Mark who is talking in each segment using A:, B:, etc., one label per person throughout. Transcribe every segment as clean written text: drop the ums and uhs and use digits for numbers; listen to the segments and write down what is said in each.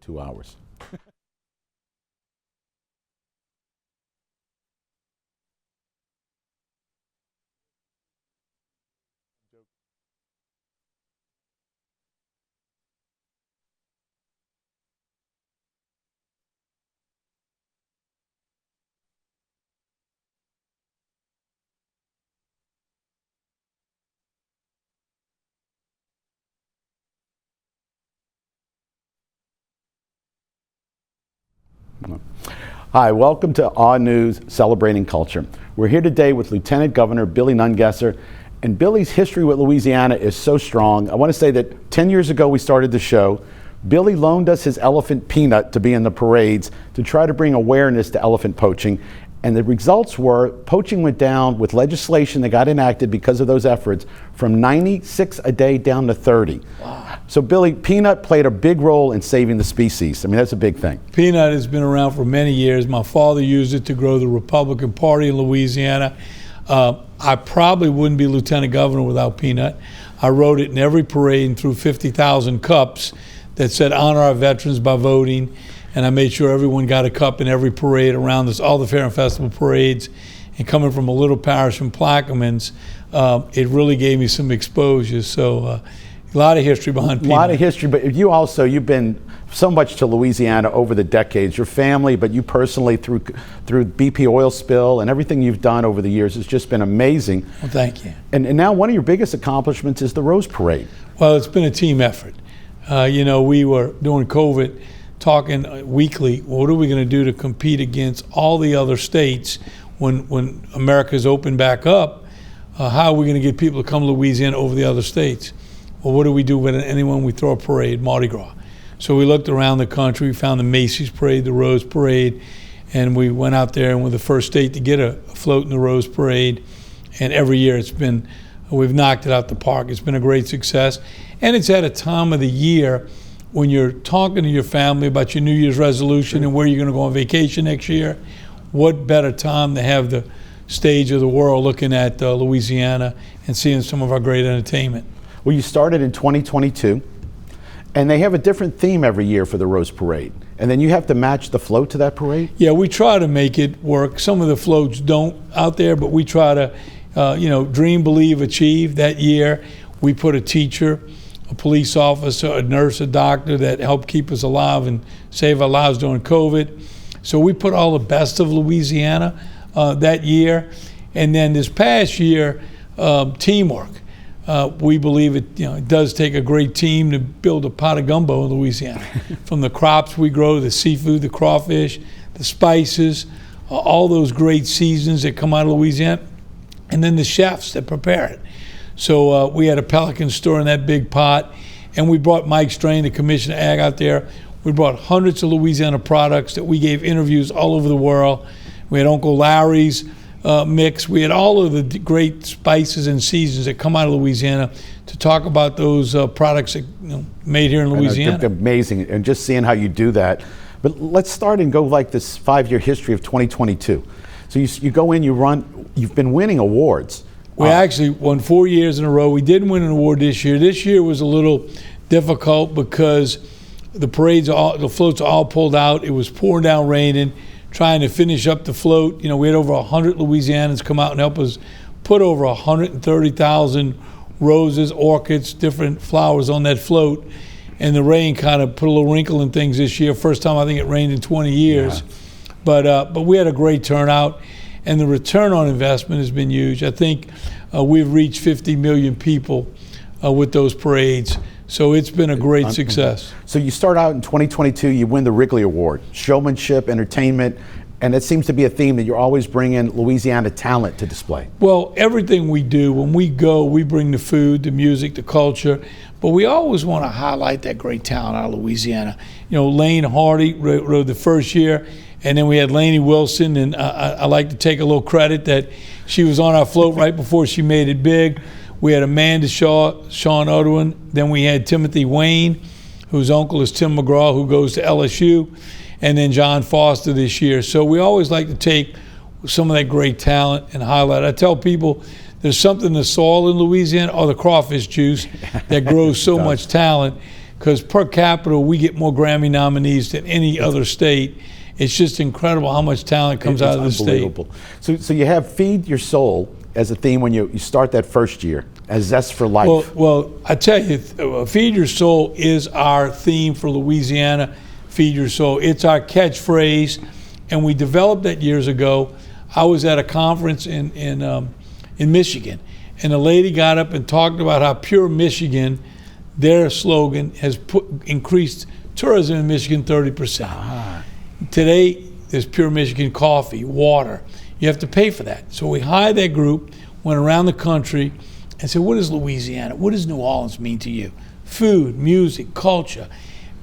A: 2 hours. Hi, welcome to Awe News Celebrating Culture. We're here today with Lieutenant Governor Billy Nungesser, and Billy's history with Louisiana is so strong. I want to say that 10 years ago we started the show. Billy loaned us his elephant Peanut to be in the parades to try to bring awareness to elephant poaching, and the results were poaching went down with legislation that got enacted because of those efforts from 96 a day down to 30. Wow. So Billy, Peanut played a big role in saving the species. I mean, that's a big thing.
B: Peanut has been around for many years. My father used it to grow the Republican Party in Louisiana. I probably wouldn't be lieutenant governor without Peanut. I wrote it in every parade and threw 50,000 cups that said honor our veterans by voting. And I made sure everyone got a cup in every parade around this, all the fair and festival parades. And coming from a little parish in Plaquemines, it really gave me some exposure. So a lot of history behind Peanut.
A: A lot of history, but you've been so much to Louisiana over the decades. Your family, but you personally through BP oil spill and everything you've done over the years has just been amazing.
B: Well, thank you.
A: And now one of your biggest accomplishments is the Rose Parade.
B: Well, it's been a team effort. We were during COVID talking weekly, what are we going to do to compete against all the other states when America's opened back up? How are we going to get people to come to Louisiana over the other states? Well, what do we do when we throw a parade, Mardi Gras? So we looked around the country, we found the Macy's Parade, the Rose Parade, and we went out there and we're the first state to get a float in the Rose Parade. And every year we've knocked it out the park. It's been a great success. And it's at a time of the year when you're talking to your family about your New Year's resolution and where you're going to go on vacation next year. What better time to have the stage of the world looking at Louisiana and seeing some of our great entertainment.
A: Well, you started in 2022, and they have a different theme every year for the Rose Parade. And then you have to match the float to that parade?
B: Yeah, we try to make it work. Some of the floats don't out there, but we try to, dream, believe, achieve. That year, we put a teacher, a police officer, a nurse, a doctor that helped keep us alive and save our lives during COVID. So we put all the best of Louisiana that year. And then this past year, teamwork. We believe it does take a great team to build a pot of gumbo in Louisiana. From the crops we grow, the seafood, the crawfish, the spices, all those great seasons that come out of Louisiana, and then the chefs that prepare it. So we had a Pelican store in that big pot, and we brought Mike Strain, the Commissioner of Ag, out there. We brought hundreds of Louisiana products that we gave interviews all over the world. We had Uncle Larry's mix. We had all of the great spices and seasons that come out of Louisiana to talk about those products that made here in Louisiana.
A: They're amazing, and just seeing how you do that. But let's start and go like this 5-year history of 2022. So you go in, you've been winning awards.
B: We actually won 4 years in a row. We didn't win an award this year. This year was a little difficult because the floats are all pulled out. It was pouring down, raining, trying to finish up the float. We had over 100 Louisianans come out and help us put over 130,000 roses, orchids, different flowers on that float. And the rain kind of put a little wrinkle in things this year. First time I think it rained in 20 years. Yeah. But we had a great turnout, and the return on investment has been huge. I think we've reached 50 million people with those parades. So it's been a great success.
A: So you start out in 2022, you win the Wrigley Award, showmanship, entertainment, and it seems to be a theme that you're always bringing Louisiana talent to display.
B: Well, everything we do, when we go, we bring the food, the music, the culture, but we always want to highlight that great talent out of Louisiana. Lane Hardy rode the first year, and then we had Lainey Wilson, and I like to take a little credit that she was on our float right before she made it big. We had Amanda Shaw, Sean Odwin. Then we had Timothy Wayne, whose uncle is Tim McGraw, who goes to LSU, and then John Foster this year. So we always like to take some of that great talent and highlight. I tell people there's something in the soil in Louisiana, or the crawfish juice, that grows so much talent. because per capita we get more Grammy nominees than any other state. It's just incredible how much talent comes out of the state.
A: Unbelievable. So you have Feed Your Soul as a theme when you start that first year, as Zest for Life.
B: Well, I tell you, Feed Your Soul is our theme for Louisiana. Feed Your Soul. It's our catchphrase, and we developed that years ago. I was at a conference in Michigan, and a lady got up and talked about how Pure Michigan, their slogan, has increased tourism in Michigan 30%. Today, there's Pure Michigan coffee, water. You have to pay for that. So we hired that group, went around the country, and said, what is Louisiana? What does New Orleans mean to you? Food, music, culture.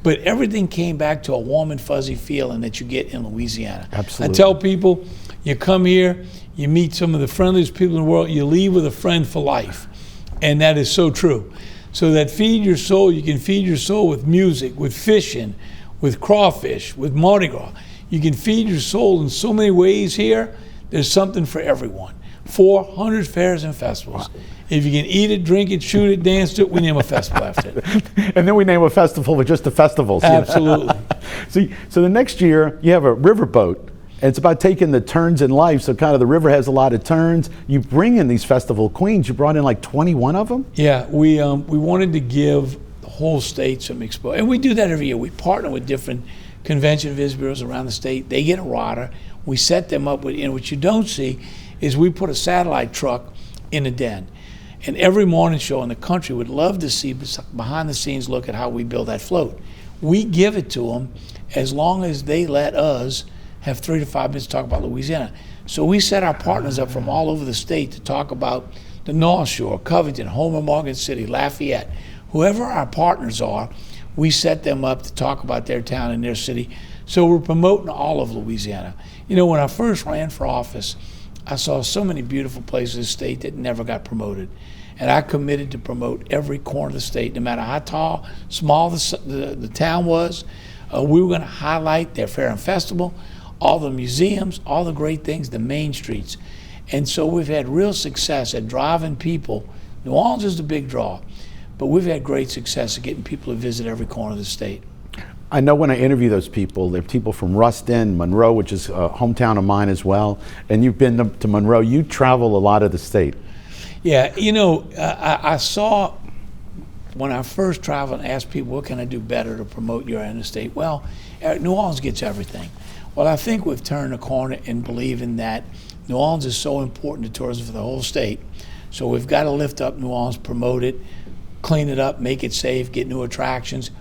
B: But everything came back to a warm and fuzzy feeling that you get in Louisiana.
A: Absolutely.
B: I tell people, you come here, you meet some of the friendliest people in the world, you leave with a friend for life. And that is so true. So that Feed Your Soul, you can feed your soul with music, with fishing, with crawfish, with Mardi Gras. You can feed your soul in so many ways here. There's something for everyone. 400 fairs and festivals. Wow. If you can eat it, drink it, shoot it, dance to it, we name a festival after it.
A: And then we name a festival with just the festivals.
B: Absolutely.
A: So the next year, you have a riverboat, and it's about taking the turns in life. So kind of the river has a lot of turns. You bring in these festival queens. You brought in like 21 of them?
B: Yeah, we wanted to give the whole state some exposure. And we do that every year. We partner with different convention and visit bureaus around the state. They get a rider. We set them up with, and what you don't see is we put a satellite truck in a den. And every morning show in the country would love to see behind the scenes look at how we build that float. We give it to them as long as they let us have 3 to 5 minutes to talk about Louisiana. So we set our partners up from all over the state to talk about the North Shore, Covington, Homer, Morgan City, Lafayette. Whoever our partners are, we set them up to talk about their town and their city. So we're promoting all of Louisiana. You know, when I first ran for office, I saw so many beautiful places in the state that never got promoted. And I committed to promote every corner of the state, no matter how tall, small the town was. We were going to highlight their fair and festival, all the museums, all the great things, the main streets. And so we've had real success at driving people. New Orleans is the big draw, but we've had great success at getting people to visit every corner of the state.
A: I know when I interview those people, they're people from Ruston, Monroe, which is a hometown of mine as well. And you've been to Monroe. You travel a lot of the state.
B: Yeah, you know, I saw when I first traveled and asked people, what can I do better to promote your end of the state? Well, New Orleans gets everything. Well, I think we've turned a corner in believing that New Orleans is so important to tourism for the whole state. So we've got to lift up New Orleans, promote it, clean it up, make it safe, get new attractions.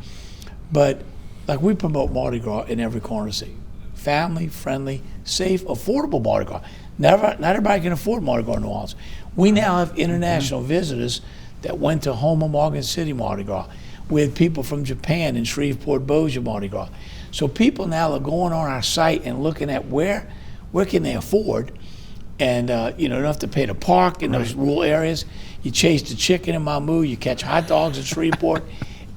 B: But like we promote Mardi Gras in every corner of the state. Family, friendly, safe, affordable Mardi Gras. Not everybody can afford Mardi Gras in New Orleans. We now have international visitors that went to Homer, Morgan City Mardi Gras. We had people from Japan and Shreveport, Bossier Mardi Gras. So people now are going on our site and looking at where can they afford, and you don't have to pay to park in those rural areas. You chase the chicken in Mamou, you catch hot dogs in Shreveport.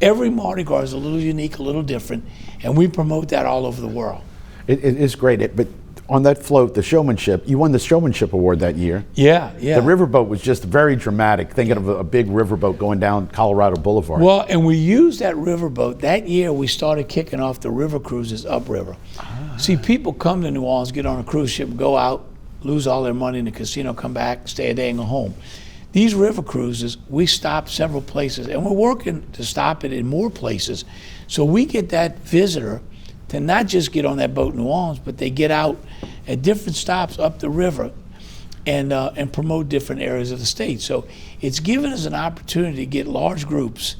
B: Every Mardi Gras is a little unique, a little different, and we promote that all over the world.
A: It is great, but on that float, the showmanship, you won the showmanship award that year.
B: Yeah.
A: The riverboat was just very dramatic, thinking of a big riverboat going down Colorado Boulevard.
B: Well, and we used that riverboat. That year we started kicking off the river cruises upriver. See, people come to New Orleans, get on a cruise ship, go out, lose all their money in the casino, come back, stay a day and go home. These river cruises, we stop several places, and we're working to stop it in more places. So we get that visitor to not just get on that boat in New Orleans, but they get out at different stops up the river and promote different areas of the state. So it's given us an opportunity to get large groups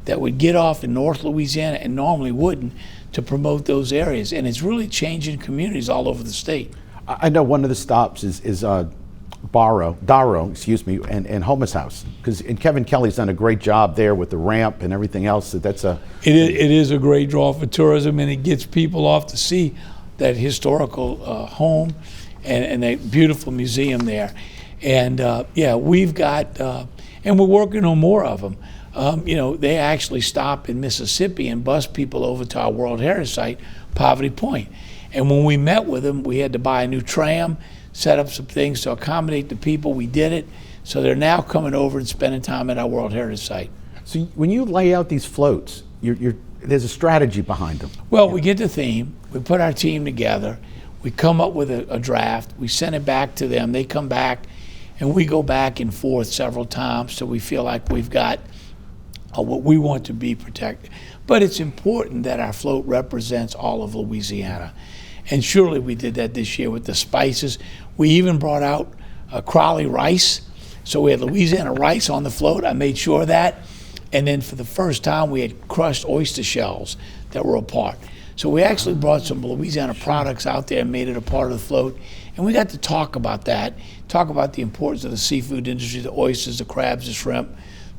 B: that would get off in North Louisiana and normally wouldn't to promote those areas. And it's really changing communities all over the state.
A: I know one of the stops is Darrow, and Homer's house, because Kevin Kelly's done a great job there with the ramp and everything else. So it
B: is a great draw for tourism, and it gets people off to see that historical home and that beautiful museum there. And we've got, and we're working on more of them. They actually stop in Mississippi and bus people over to our World Heritage Site, Poverty Point. And when we met with them, we had to buy a new tram, set up some things to accommodate the people. We did it. So they're now coming over and spending time at our World Heritage Site.
A: So when you lay out these floats, there's a strategy behind them.
B: Well, we get the theme, we put our team together, we come up with a draft, we send it back to them, they come back, and we go back and forth several times so we feel like we've got what we want to be protected. But it's important that our float represents all of Louisiana. And surely we did that this year with the spices. We even brought out Crowley rice. So we had Louisiana rice on the float. I made sure of that. And then for the first time, we had crushed oyster shells that were a part. So we actually brought some Louisiana products out there and made it a part of the float. And we got to talk about that, talk about the importance of the seafood industry, the oysters, the crabs, the shrimp,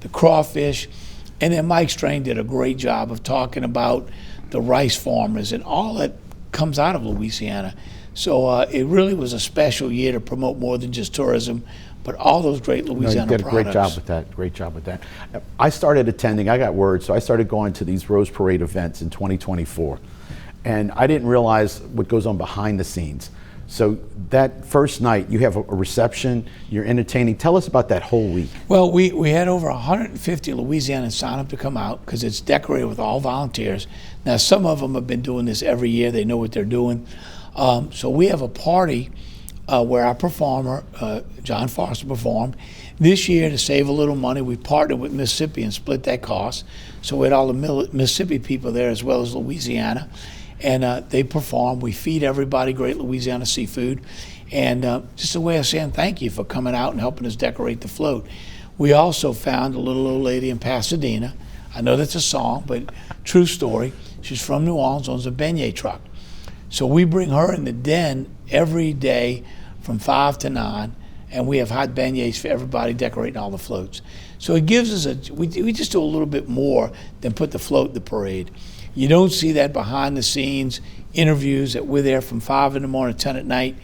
B: the crawfish. And then Mike Strain did a great job of talking about the rice farmers and all that comes out of Louisiana. So it really was a special year to promote more than just tourism, but all those great Louisiana
A: you did a
B: products.
A: great job with that. Great job with that. I started attending. I got word, so I started going to these Rose Parade events in 2024, and I didn't realize what goes on behind the scenes. So that first night, you have a reception, you're entertaining. Tell us about that whole week.
B: Well, we had over 150 Louisianans sign up to come out because it's decorated with all volunteers. Now, some of them have been doing this every year. They know what they're doing. So we have a party where our performer, John Foster, performed. This year, to save a little money, we partnered with Mississippi and split that cost. So we had all the Mississippi people there as well as Louisiana. And they perform. We feed everybody great Louisiana seafood. And just a way of saying thank you for coming out and helping us decorate the float. We also found a little old lady in Pasadena. I know that's a song, but true story. She's from New Orleans, owns a beignet truck. So we bring her in the den every day from 5 to 9, and we have hot beignets for everybody decorating all the floats. So it gives us we just do a little bit more than put the float in the parade. You don't see that behind the scenes interviews that we're there from 5 in the morning to 10 at night,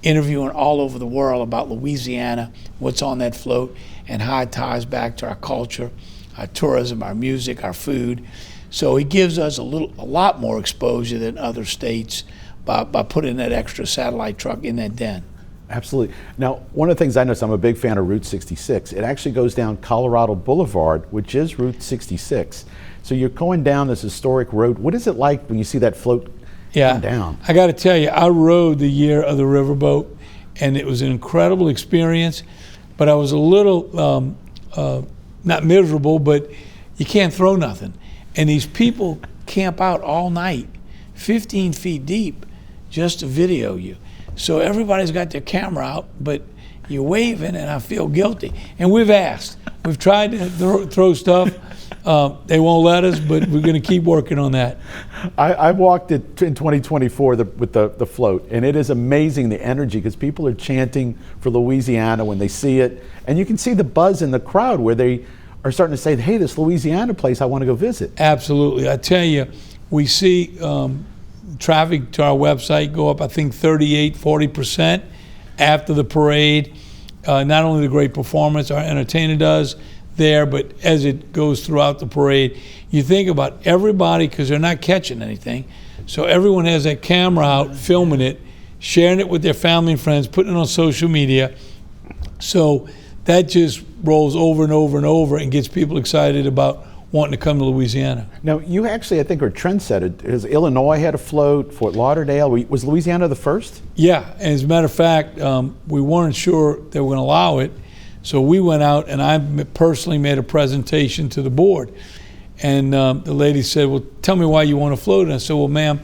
B: interviewing all over the world about Louisiana, what's on that float, and how it ties back to our culture, our tourism, our music, our food. So it gives us a lot more exposure than other states by putting that extra satellite truck in that den.
A: Absolutely. Now, one of the things I noticed, I'm a big fan of Route 66. It actually goes down Colorado Boulevard, which is Route 66. So you're going down this historic road. What is it like when you see that float come down?
B: I got to tell you, I rode the year of the riverboat, and it was an incredible experience. But I was a little, not miserable, but you can't throw nothing. And these people camp out all night, 15 feet deep, just to video you. So everybody's got their camera out, but you're waving, and I feel guilty. And we've asked. We've tried to throw stuff. They won't let us, but we're going to keep working on that.
A: I walked it in 2024 with the float, and it is amazing, the energy, because people are chanting for Louisiana when they see it. And you can see the buzz in the crowd where they are starting to say, hey, this Louisiana place, I want to go visit.
B: Absolutely. I tell you, we see traffic to our website go up, I think, 40% after the parade. Not only the great performance our entertainer does there, but as it goes throughout the parade, you think about everybody, because they're not catching anything. So everyone has that camera out, filming it, sharing it with their family and friends, putting it on social media. So that just rolls over and over and over and gets people excited about wanting to come to Louisiana.
A: Now, you actually, I think, are trendsetter. Illinois had a float, Fort Lauderdale. Was Louisiana the first?
B: Yeah, and as a matter of fact, we weren't sure they were going to allow it. So we went out, and I personally made a presentation to the board. And the lady said, well, tell me why you want to float. And I said, well, ma'am,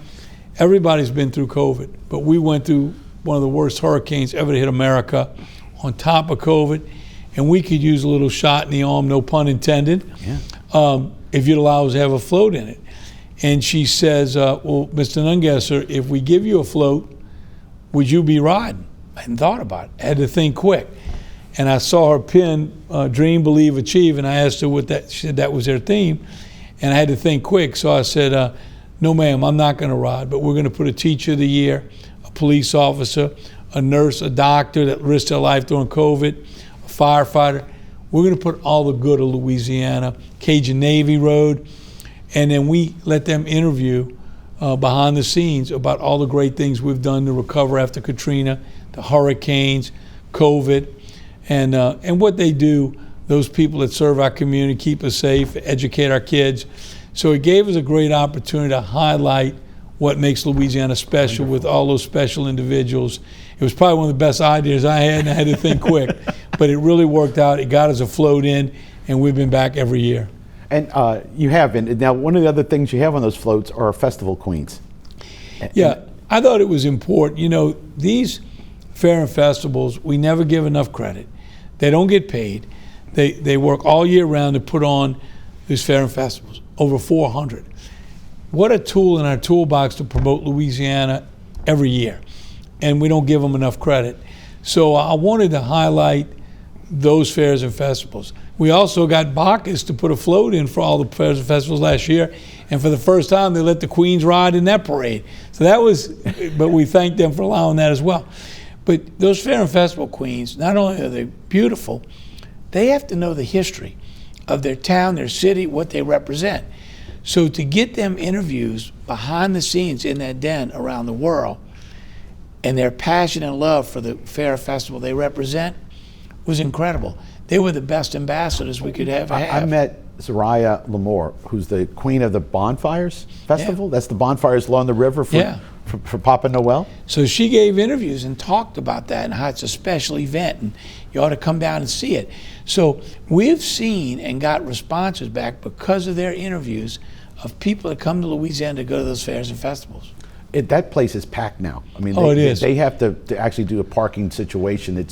B: everybody's been through COVID, but we went through one of the worst hurricanes ever to hit America on top of COVID, and we could use a little shot in the arm, no pun intended, if you'd allow us to have a float in it. And she says, well, Mr. Nungesser, if we give you a float, would you be riding? I hadn't thought about it. I had to think quick. And I saw her pin, Dream, Believe, Achieve, and I asked her what that, she said that was their theme. And I had to think quick, so I said, no ma'am, I'm not gonna ride, but we're gonna put a teacher of the year, a police officer, a nurse, a doctor that risked their life during COVID, a firefighter. We're gonna put all the good of Louisiana, Cajun Navy Road, and then we let them interview behind the scenes about all the great things we've done to recover after Katrina, the hurricanes, COVID, and what they do, those people that serve our community, keep us safe, educate our kids. So it gave us a great opportunity to highlight what makes Louisiana special with all those special individuals. It was probably one of the best ideas I had, and I had to think quick. But it really worked out. It got us a float in, and we've been back every year.
A: And you have been. Now, one of the other things you have on those floats are festival queens.
B: Yeah, I thought it was important. You know, these fair and festivals, we never give enough credit. They don't get paid. They work all year round to put on these fair and festivals, over 400. What a tool in our toolbox to promote Louisiana every year. And we don't give them enough credit. So I wanted to highlight those fairs and festivals. We also got Bacchus to put a float in for all the fairs and festivals last year. And for the first time, they let the Queens ride in that parade. So that was, but we thank them for allowing that as well. But those fair and festival queens, not only are they beautiful, they have to know the history of their town, their city, what they represent. So to get them interviews behind the scenes in that den around the world, and their passion and love for the fair festival they represent was incredible. They were the best ambassadors we could have.
A: I met Zariah Lamore, who's the queen of the Bonfires Festival. That's the bonfires along the river for Papa Noel.
B: So she gave interviews and talked about that and how it's a special event and you ought to come down and see it. So we've seen and got responses back because of their interviews of people that come to Louisiana to go to those fairs and festivals.
A: That place is packed now. I mean,
B: it is.
A: They have to actually do a parking situation.
B: I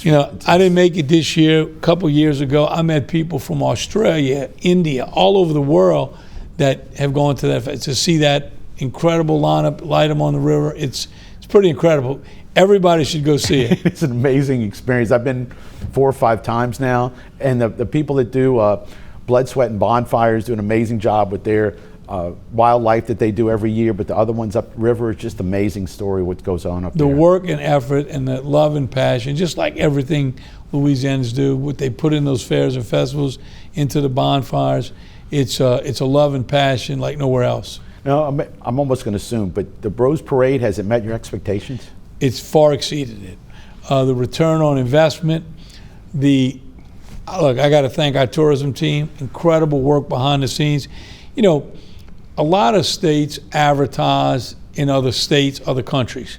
B: didn't make it this year. A couple years ago, I met people from Australia, India, all over the world that have gone to that to see that incredible lineup, light them on the river. It's pretty incredible. Everybody should go see it.
A: It's an amazing experience. I've been 4 or 5 times now, and the people that do Blood, Sweat, and Bonfires do an amazing job with their wildlife that they do every year, but the other ones upriver, it's just amazing story what goes on up there.
B: The work and effort and the love and passion, just like everything Louisianans do, what they put in those fairs and festivals, into the bonfires, it's a love and passion like nowhere else.
A: No, I'm almost going to assume, but the Bros Parade, has it met your expectations?
B: It's far exceeded it. The return on investment, look, I got to thank our tourism team, incredible work behind the scenes. You know, a lot of states advertise in other states, other countries.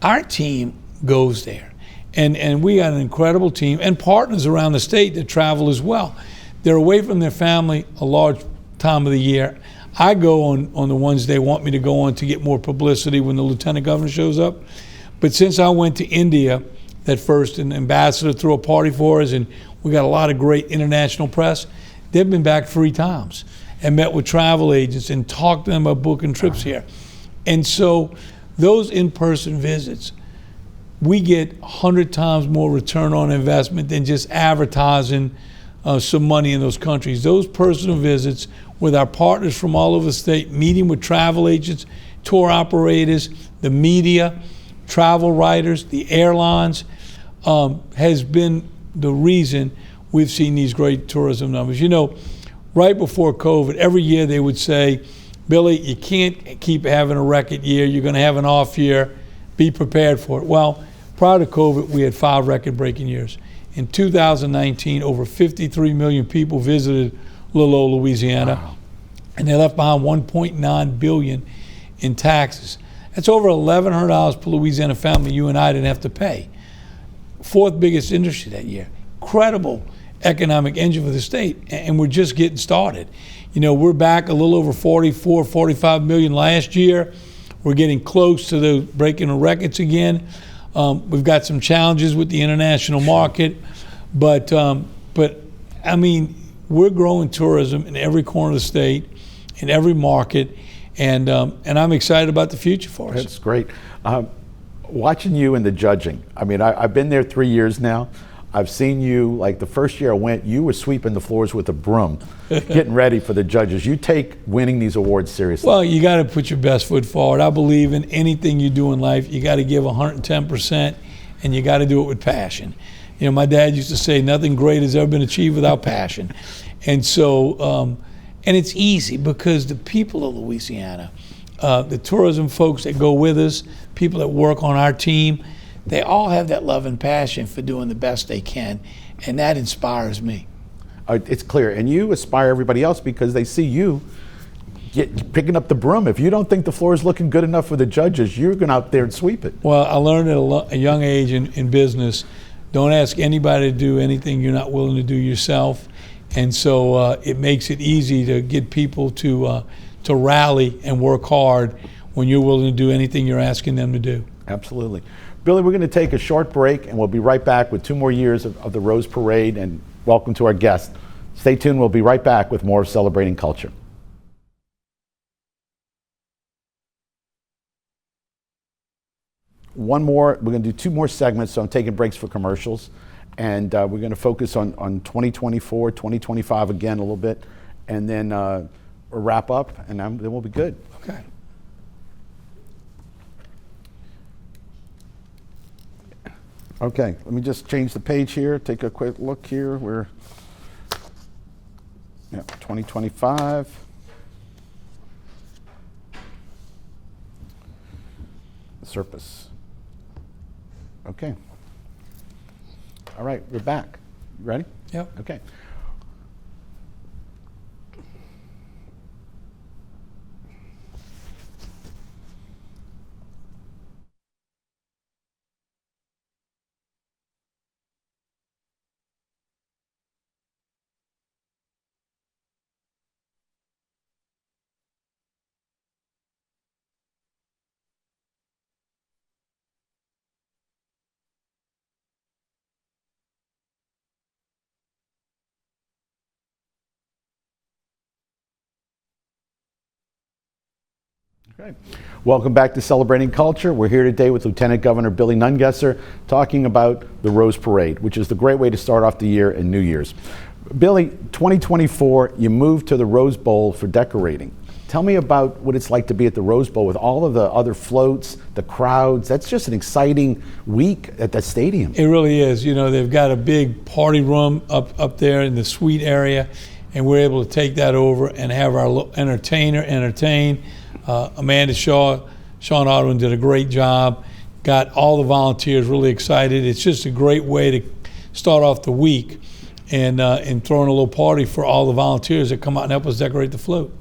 B: Our team goes there. And we got an incredible team and partners around the state that travel as well. They're away from their family a large time of the year. I go on the ones they want me to go on to get more publicity when the lieutenant governor shows up. But since I went to India, that first, an ambassador threw a party for us, and we got a lot of great international press, they've been back 3 times and met with travel agents and talked to them about booking trips here. And so those in-person visits, we get 100 times more return on investment than just advertising some money in those countries. Those personal visits with our partners from all over the state, meeting with travel agents, tour operators, the media, travel writers, the airlines, has been the reason we've seen these great tourism numbers. You know, right before COVID, every year they would say, Billy, you can't keep having a record year. You're going to have an off year. Be prepared for it. Well, prior to COVID, we had 5 record-breaking years. In 2019, over 53 million people visited little old Louisiana, wow. And they left behind $1.9 billion in taxes. That's over $1,100 per Louisiana family you and I didn't have to pay. 4th biggest industry that year. Incredible economic engine for the state, and we're just getting started. You know, we're back a little over 44, 45 million last year. We're getting close to the breaking the records again. We've got some challenges with the international market, but I mean, we're growing tourism in every corner of the state, in every market, and I'm excited about the future for us.
A: That's great. Watching you in the judging, I mean, I've been there 3 years now. I've seen you, like the first year I went, you were sweeping the floors with a broom, getting ready for the judges. You take winning these awards seriously.
B: Well, you got to put your best foot forward. I believe in anything you do in life, you got to give 110%, and you got to do it with passion. You know, my dad used to say, nothing great has ever been achieved without passion. And so, and it's easy because the people of Louisiana, the tourism folks that go with us, people that work on our team, they all have that love and passion for doing the best they can, and that inspires me.
A: It's clear, and you inspire everybody else because they see you picking up the broom. If you don't think the floor is looking good enough for the judges, you're going out there and sweep it.
B: Well, I learned at a young age in business, don't ask anybody to do anything you're not willing to do yourself. And so it makes it easy to get people to rally and work hard when you're willing to do anything you're asking them to do.
A: Absolutely. Billy, we're going to take a short break, and we'll be right back with 2 more years of the Rose Parade, and welcome to our guest. Stay tuned. We'll be right back with more of Celebrating Culture. We're going to do 2 more segments, so I'm taking breaks for commercials. And we're going to focus on 2024, 2025 again a little bit, and then we'll wrap up, and then we'll be good.
B: Okay.
A: Okay, let me just change the page here, take a quick look here. We're 2025. Surface. Okay. All right, we're back. You ready?
B: Yep.
A: Okay. Okay. Welcome back to Celebrating Culture. We're here today with Lieutenant Governor Billy Nungesser talking about the Rose Parade, which is the great way to start off the year and New Year's. Billy, 2024, you moved to the Rose Bowl for decorating. Tell me about what it's like to be at the Rose Bowl with all of the other floats, the crowds. That's just an exciting week at the stadium.
B: It really is. You know, they've got a big party room up there in the suite area, and we're able to take that over and have our entertainer entertain. Amanda Shaw, Sean Otwin did a great job, got all the volunteers really excited. It's just a great way to start off the week and throwing a little party for all the volunteers that come out and help us decorate the float.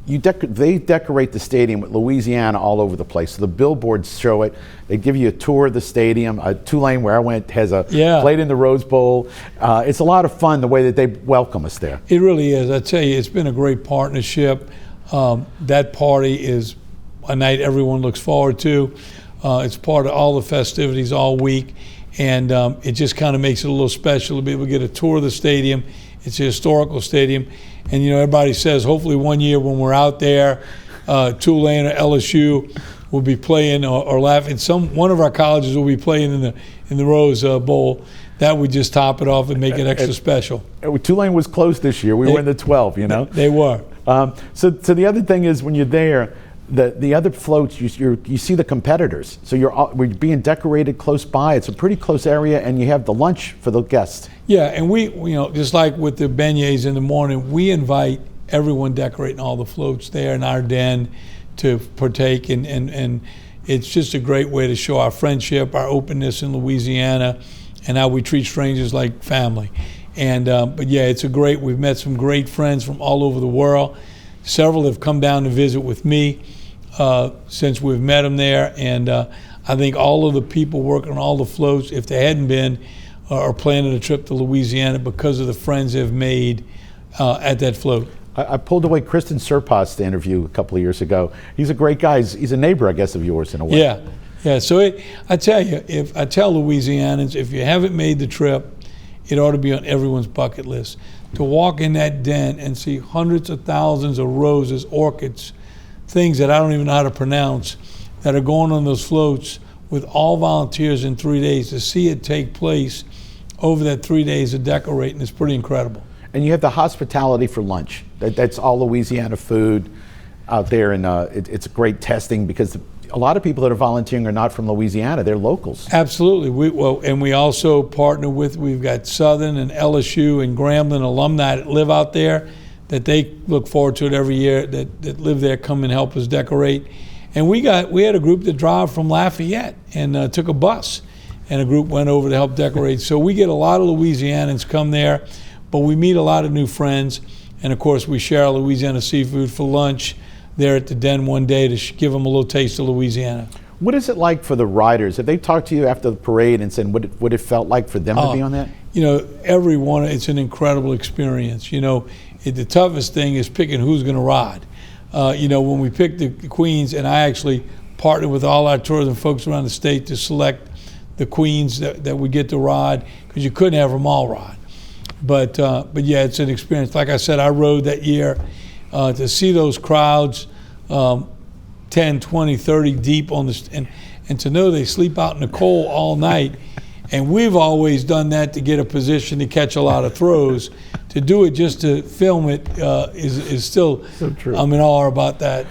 A: They decorate the stadium with Louisiana all over the place. So the billboards show it. They give you a tour of the stadium. Tulane, where I went, has played in the Rose Bowl. It's a lot of fun the way that they welcome us there.
B: It really is. I tell you, it's been a great partnership. That party is a night everyone looks forward to. It's part of all the festivities all week, and it just kind of makes it a little special to be able to get a tour of the stadium. It's a historical stadium, and you know, everybody says hopefully one year when we're out there, Tulane or LSU will be playing or laughing. One of our colleges will be playing in the Rose Bowl. That would just top it off and make it extra special.
A: Tulane was close this year. We were in the 12, you know.
B: They were.
A: So the other thing is when you're there, the other floats, you see the competitors. So we're being decorated close by. It's a pretty close area, and you have the lunch for the guests.
B: Yeah, and we just like with the beignets in the morning, we invite everyone decorating all the floats there in our den to partake, and it's just a great way to show our friendship, our openness in Louisiana, and how we treat strangers like family. And but yeah, we've met some great friends from all over the world. Several have come down to visit with me since we've met them there, and I think all of the people working on all the floats, if they hadn't been, are planning a trip to Louisiana because of the friends they've made at that float.
A: I pulled away Kristen Serpas to interview a couple of years ago. He's a great guy. He's a neighbor, I guess, of yours in a way.
B: Yeah. So I tell you, if I tell Louisianans, if you haven't made the trip, it ought to be on everyone's bucket list. To walk in that den and see hundreds of thousands of roses, orchids, things that I don't even know how to pronounce, that are going on those floats with all volunteers in 3 days, to see it take place over that 3 days of decorating is pretty incredible.
A: And you have the hospitality for lunch. That's all Louisiana food out there, and it's great testing because a lot of people that are volunteering are not from Louisiana, they're locals.
B: Absolutely. We also partner we've got Southern and LSU and Grambling alumni that live out there, that they look forward to it every year, that live there, come and help us decorate. And we had a group that drove from Lafayette and took a bus, and a group went over to help decorate. So we get a lot of Louisianans come there, but we meet a lot of new friends, And of course, we share our Louisiana seafood for lunch there at the Den one day to give them a little taste of Louisiana.
A: What is it like for the riders? Have they talked to you after the parade and said what it felt like for them to be on that?
B: You know, everyone, it's an incredible experience. You know, the toughest thing is picking who's going to ride. You know, when we picked the queens, and I actually partnered with all our tourism folks around the state to select the queens that we get to ride, because you couldn't have them all ride. But yeah, it's an experience. Like I said, I rode that year. To see those crowds 10, 20, 30 deep on the, and to know they sleep out in the cold all night. And we've always done that to get a position to catch a lot of throws. To do it just to film it is still,
A: so true.
B: I'm in awe about that.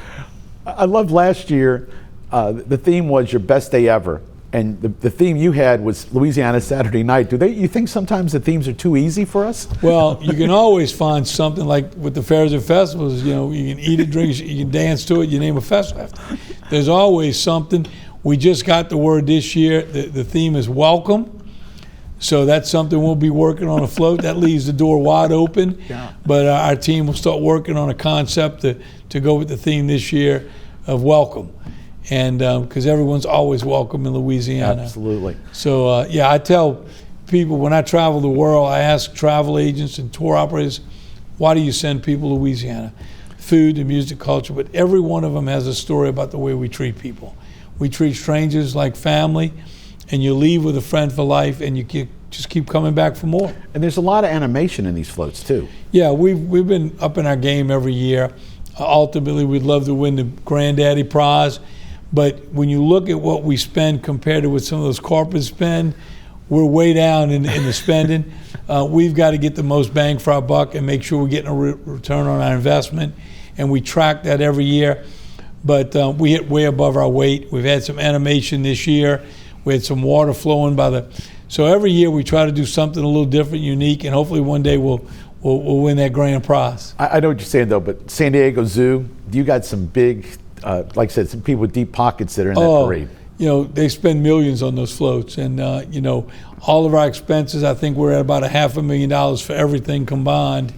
A: I loved last year, the theme was your best day ever. And the theme you had was Louisiana Saturday Night. You think sometimes the themes are too easy for us?
B: Well, you can always find something, like with the fairs and festivals. You know, you can eat it, drink it, you can dance to it, you name a festival after. There's always something. We just got the word this year. The theme is welcome. So that's something we'll be working on afloat. That leaves the door wide open.
A: Yeah.
B: But our team will start working on a concept to go with the theme this year of welcome. And because everyone's always welcome in Louisiana.
A: Absolutely.
B: So yeah, I tell people when I travel the world, I ask travel agents and tour operators, why do you send people to Louisiana? Food and music, culture, but every one of them has a story about the way we treat people. We treat strangers like family, and you leave with a friend for life, and you just keep coming back for more.
A: And there's a lot of animation in these floats too.
B: Yeah, we've been up in our game every year. Ultimately, we'd love to win the Granddaddy Prize. But when you look at what we spend compared to what some of those corporates spend, we're way down in the spending. We've got to get the most bang for our buck and make sure we're getting a return on our investment. And we track that every year. But we hit way above our weight. We've had some animation this year. We had some water flowing so every year we try to do something a little different, unique, and hopefully one day we'll win that grand prize.
A: I know what you're saying though, but San Diego Zoo, you got some big, like I said, some people with deep pockets that are in that parade.
B: You know, they spend millions on those floats, and you know, all of our expenses, I think we're at about $500,000 for everything combined.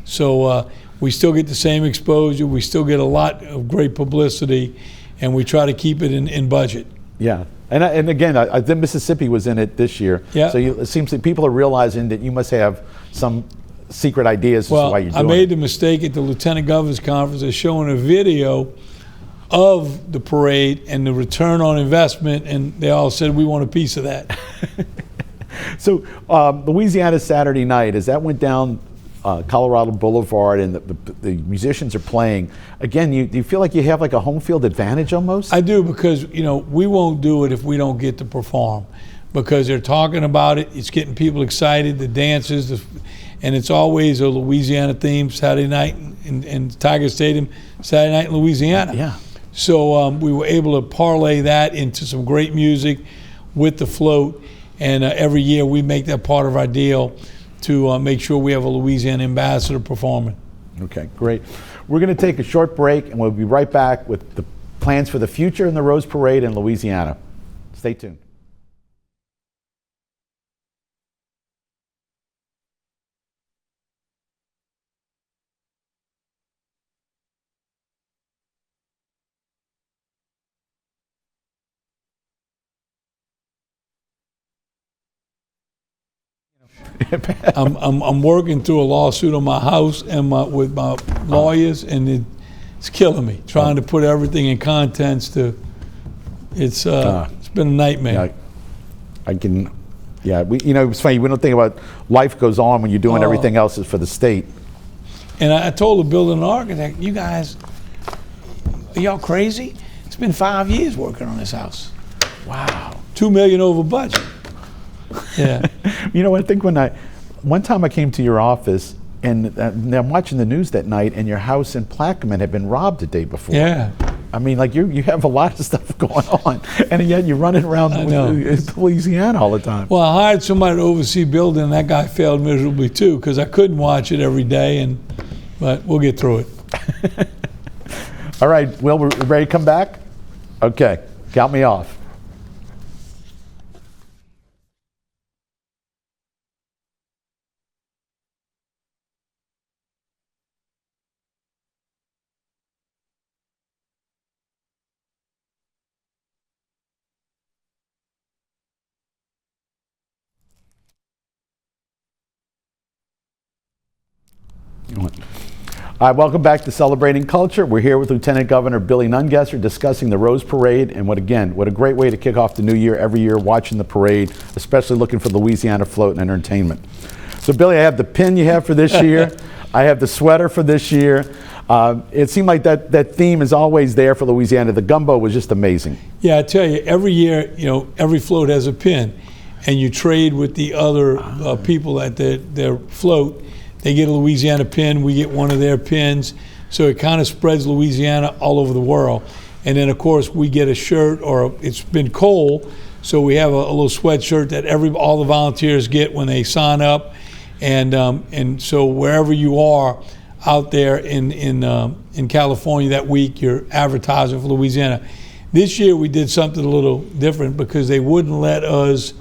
B: So we still get the same exposure, we still get a lot of great publicity, and we try to keep it in budget.
A: Yeah, and again, I think Mississippi was in it this year.
B: Yeah.
A: So it seems that people are realizing that you must have some secret ideas as to why you're doing it.
B: I made the mistake at the Lieutenant Governor's Conference of showing a video of the parade and the return on investment, and they all said, we want a piece of that.
A: So Louisiana Saturday Night, as that went down Colorado Boulevard and the musicians are playing, again, do you feel like you have like a home field advantage almost?
B: I do, because you know, we won't do it if we don't get to perform, because they're talking about it, it's getting people excited, the dances, and it's always a Louisiana theme. Saturday night in Tiger Stadium, Saturday night in Louisiana.
A: Yeah.
B: So we were able to parlay that into some great music with the float, and every year we make that part of our deal to make sure we have a Louisiana ambassador performing.
A: Okay, great. We're going to take a short break, and we'll be right back with the plans for the future in the Rose Parade in Louisiana. Stay tuned.
B: I'm working through a lawsuit on my house and with my lawyers, and it's killing me trying to put everything in contents. It's been a nightmare.
A: Yeah, I can. Yeah, you know, it's funny. We don't think about life goes on when you're doing everything else is for the state.
B: And I told the builder and architect, you guys, are y'all crazy? It's been 5 years working on this house.
A: Wow.
B: $2 million over budget. Yeah.
A: You know, I think one time I came to your office, and I'm watching the news that night, and your house in Plaquemine had been robbed the day before.
B: Yeah.
A: I mean, like you have a lot of stuff going on, and yet you're running around Louisiana all the time.
B: Well, I hired somebody to oversee building, and that guy failed miserably too, because I couldn't watch it every day, but we'll get through it.
A: All right, Will, we're ready to come back? Okay, count me off. All right, welcome back to Celebrating Culture. We're here with Lieutenant Governor Billy Nungesser discussing the Rose Parade, and what a great way to kick off the new year every year, watching the parade, especially looking for Louisiana float and entertainment. So Billy, I have the pin you have for this year. I have the sweater for this year. It seemed like that theme is always there for Louisiana. The gumbo was just amazing.
B: Yeah, I tell you, every year, every float has a pin, and you trade with the other people at their float. They get a Louisiana pin, we get one of their pins, so it kind of spreads Louisiana all over the world. And then, of course, we get a shirt, or it's been cold, so we have a little sweatshirt that all the volunteers get when they sign up. And so wherever you are out there in California that week, you're advertising for Louisiana. This year we did something a little different because they wouldn't let us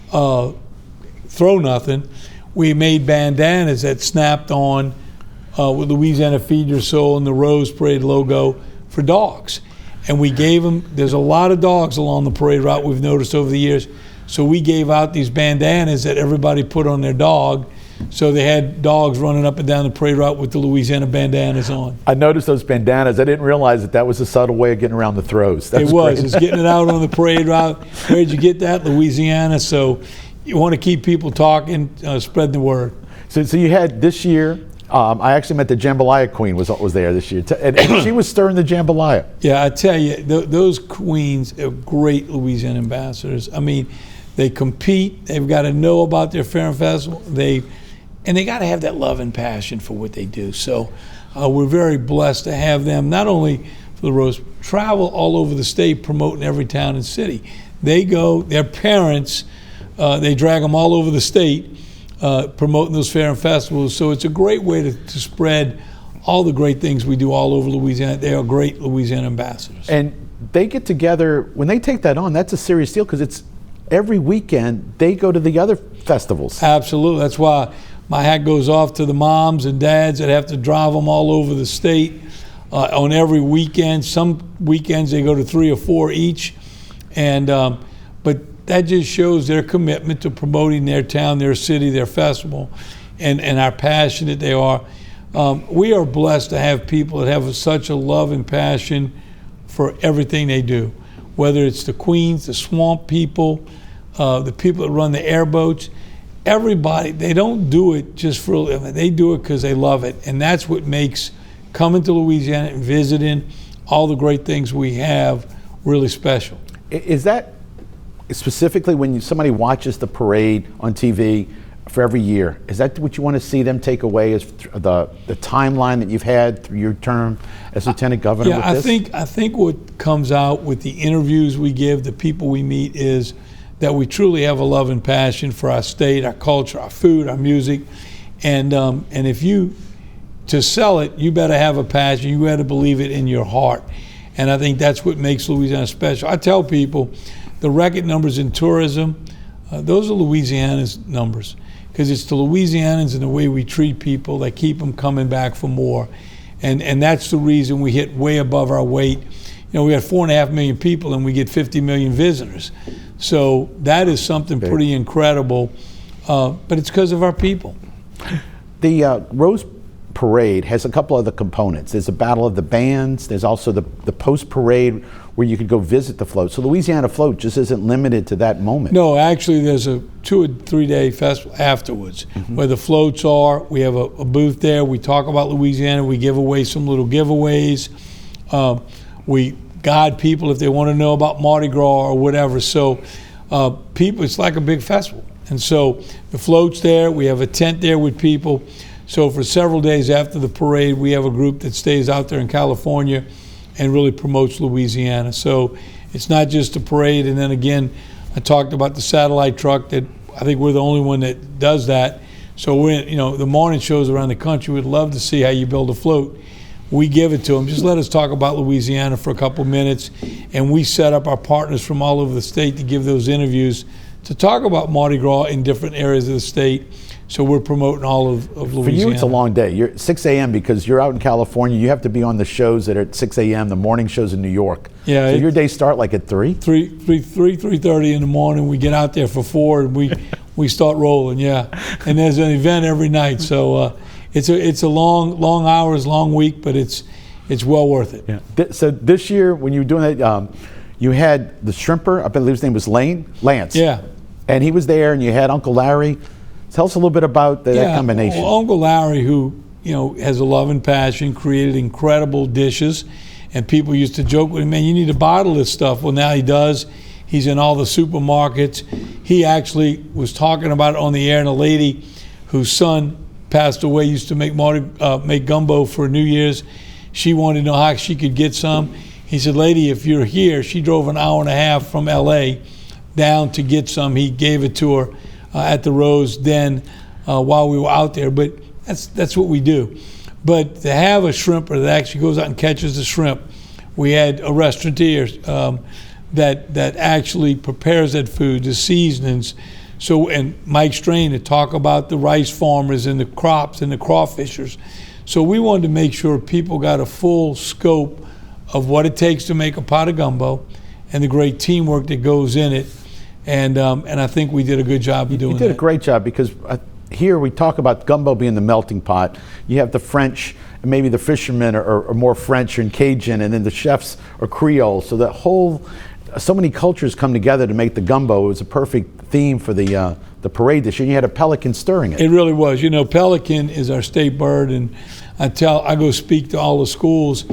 B: throw nothing. We made bandanas that snapped on with Louisiana Feed Your Soul and the Rose Parade logo for dogs. And we gave them, there's a lot of dogs along the parade route we've noticed over the years. So we gave out these bandanas that everybody put on their dog. So they had dogs running up and down the parade route with the Louisiana bandanas on.
A: I noticed those bandanas. I didn't realize that was a subtle way of getting around the throws.
B: It was. It's getting it out on the parade route. Where'd you get that? Louisiana. So you want to keep people talking, spread the word.
A: So you had this year, I actually met the Jambalaya Queen was there this year. And she was stirring the jambalaya.
B: Yeah, I tell you, those queens are great Louisiana ambassadors. I mean, they compete. They've got to know about their fair and festival. And they got to have that love and passion for what they do. So we're very blessed to have them, not only for the Rose, travel all over the state promoting every town and city. They go, their parents, they drag them all over the state promoting those fair and festivals. So it's a great way to spread all the great things we do all over Louisiana. They are great Louisiana ambassadors.
A: And they get together, when they take that on, that's a serious deal because it's every weekend they go to the other festivals.
B: Absolutely. That's why my hat goes off to the moms and dads that have to drive them all over the state on every weekend. Some weekends they go to 3 or 4 each. And but that just shows their commitment to promoting their town, their city, their festival, and how passionate they are. We are blessed to have people that have such a love and passion for everything they do, whether it's the Queens, the swamp people, the people that run the airboats. Everybody, they don't do it just for a living. They do it because they love it. And that's what makes coming to Louisiana and visiting all the great things we have really special.
A: Is that specifically when somebody watches the parade on TV for every year, is that what you want to see them take away as the timeline that you've had through your term as Lieutenant Governor with this?
B: I think what comes out with the interviews we give, the people we meet, is that we truly have a love and passion for our state, our culture, our food, our music, and if you, to sell it, you better have a passion, you better believe it in your heart, and I think that's what makes Louisiana special. I tell people, the record numbers in tourism, those are Louisiana's numbers, because it's the Louisianans and the way we treat people that keep them coming back for more, and that's the reason we hit way above our weight. We had 4.5 million people and we get 50 million visitors. So that is something pretty incredible, but it's because of our people.
A: The Rose Parade has a couple other components. There's a battle of the bands. There's also the post-parade where you could go visit the float. So Louisiana Float just isn't limited to that moment.
B: No, actually there's a 2 or 3 day festival afterwards where the floats are. We have a booth there. We talk about Louisiana. We give away some little giveaways. We guide people if they want to know about Mardi Gras or whatever. So people, it's like a big festival. And so the float's there. We have a tent there with people. So for several days after the parade, we have a group that stays out there in California and really promotes Louisiana. So it's not just a parade. And then again, I talked about the satellite truck that I think we're the only one that does that. So we're the morning shows around the country. We'd love to see how you build a float. We give it to them. Just let us talk about Louisiana for a couple minutes, and we set up our partners from all over the state to give those interviews to talk about Mardi Gras in different areas of the state. So we're promoting all of Louisiana.
A: For you, it's a long day. You're 6 a.m. because you're out in California. You have to be on the shows that are at 6 a.m., the morning shows in New York.
B: Yeah.
A: So your days start like at 3?
B: 3:30 in the morning. We get out there for 4, and we start rolling, yeah. And there's an event every night, so it's a long hours, long week, but it's well worth it.
A: Yeah. So this year, when you were doing that, you had the shrimper, I believe his name was Lance.
B: Yeah.
A: And he was there, and you had Uncle Larry. Tell us a little bit about that combination.
B: Well, Uncle Larry, who has a love and passion, created incredible dishes, and people used to joke with him, man, you need to bottle this stuff. Well, now he does. He's in all the supermarkets. He actually was talking about it on the air, and a lady whose son passed away used to make gumbo for New Year's. She wanted to know how she could get some. He said, lady, if you're here, she drove an hour and a half from L.A. down to get some. He gave it to her at the Rose Den while we were out there. But that's what we do. But to have a shrimper that actually goes out and catches the shrimp, we had a restaurateur that actually prepares that food, the seasonings. So, and Mike Strain to talk about the rice farmers and the crops and the crawfishers. So we wanted to make sure people got a full scope of what it takes to make a pot of gumbo and the great teamwork that goes in it. And I think we did a good job of doing that.
A: You did a great job, because here we talk about gumbo being the melting pot. You have the French, and maybe the fishermen are more French and Cajun, and then the chefs are Creole. So that so many cultures come together to make the gumbo. It was a perfect theme for the parade this year. You had a pelican stirring it.
B: It really was. Pelican is our state bird, and I go speak to all the schools,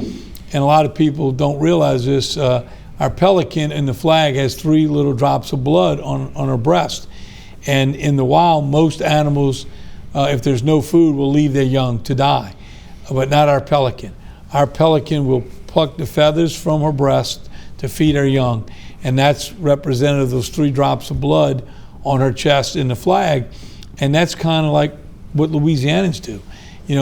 B: and a lot of people don't realize this. Our pelican in the flag has 3 little drops of blood on her breast. And in the wild, most animals, if there's no food, will leave their young to die, but not our pelican. Our pelican will pluck the feathers from her breast to feed her young, and that's representative of those 3 drops of blood on her chest in the flag. And that's kind of like what Louisianans do.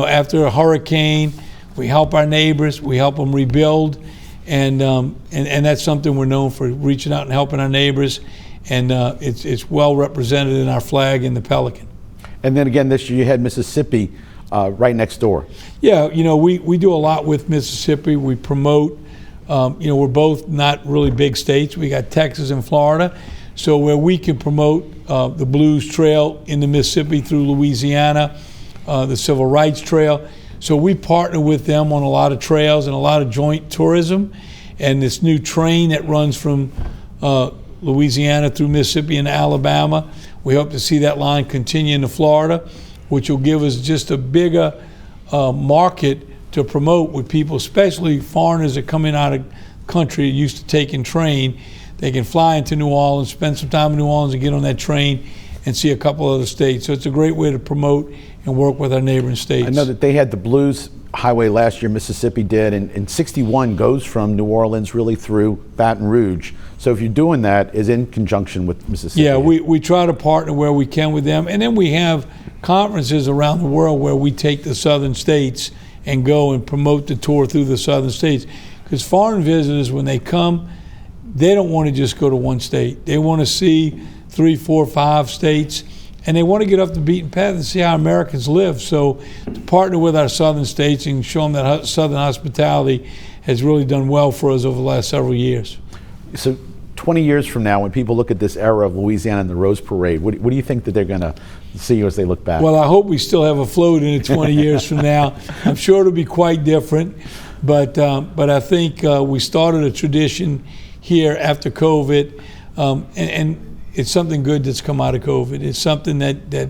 B: After a hurricane, we help our neighbors, we help them rebuild, and that's something we're known for, reaching out and helping our neighbors. And it's well represented in our flag in the pelican.
A: And then again this year you had Mississippi right next door.
B: Yeah, we do a lot with Mississippi. We promote, we're both not really big states. We got Texas and Florida. So where we can promote the Blues Trail in the Mississippi through Louisiana, the Civil Rights Trail. So we partner with them on a lot of trails and a lot of joint tourism. And this new train that runs from Louisiana through Mississippi and Alabama, we hope to see that line continue into Florida, which will give us just a bigger market to promote with people, especially foreigners that come in out of country used to taking train. They can fly into New Orleans, spend some time in New Orleans, and get on that train and see a couple other states. So it's a great way to promote and work with our neighboring states.
A: I know that they had the Blues Highway last year, Mississippi did, and 61 goes from New Orleans really through Baton Rouge. So if you're doing that, is in conjunction with Mississippi.
B: Yeah, we try to partner where we can with them. And then we have conferences around the world where we take the southern states and go and promote the tour through the southern states. Because foreign visitors, when they come, they don't want to just go to one state. They want to see 3, 4, 5 states, and they want to get off the beaten path and see how Americans live. So to partner with our southern states and show them that southern hospitality has really done well for us over the last several years.
A: So 20 years from now, when people look at this era of Louisiana and the Rose Parade, what do you think that they're going to see as they look back?
B: Well, I hope we still have a float in it 20 years from now. I'm sure it'll be quite different, but I think we started a tradition here after COVID, and it's something good that's come out of COVID. It's something that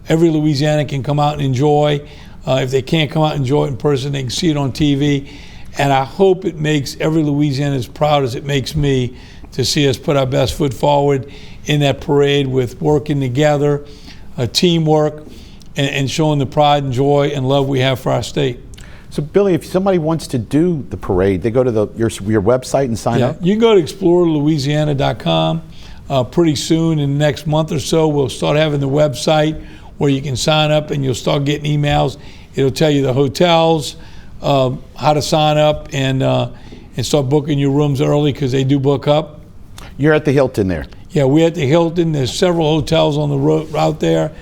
B: every Louisianan can come out and enjoy. If they can't come out and enjoy it in person, they can see it on TV. And I hope it makes every Louisianan as proud as it makes me to see us put our best foot forward in that parade with working together, teamwork, and showing the pride and joy and love we have for our state.
A: So, Billy, if somebody wants to do the parade, they go to your website and sign up?
B: You can go to explorelouisiana.com. Pretty soon, in the next month or so, we'll start having the website where you can sign up and you'll start getting emails. It'll tell you the hotels, how to sign up, and start booking your rooms early because they do book up.
A: You're at the Hilton there?
B: Yeah, we're at the Hilton. There's several hotels on the route there.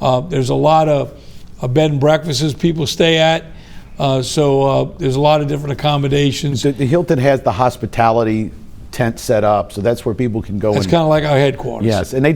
B: There's a lot of bed and breakfasts people stay at. So there's a lot of different accommodations.
A: The Hilton has the hospitality tent set up, so that's where people can go.
B: It's kind of like our headquarters.
A: Yes, and they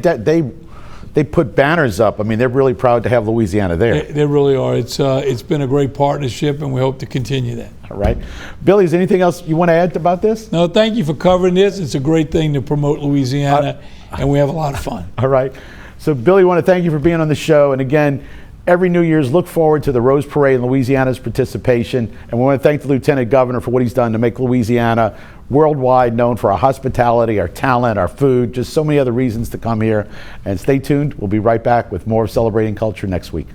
A: they put banners up. I mean, they're really proud to have Louisiana there.
B: They really are. It's been a great partnership, and we hope to continue that.
A: All right. Billy, is there anything else you want to add about this?
B: No, thank you for covering this. It's a great thing to promote Louisiana, and we have a lot of fun.
A: All right. So, Billy, I want to thank you for being on the show. And again, every New Year's, look forward to the Rose Parade and Louisiana's participation. And we want to thank the Lieutenant Governor for what he's done to make Louisiana worldwide known for our hospitality, our talent, our food, just so many other reasons to come here. And stay tuned. We'll be right back with more of Celebrating Culture next week.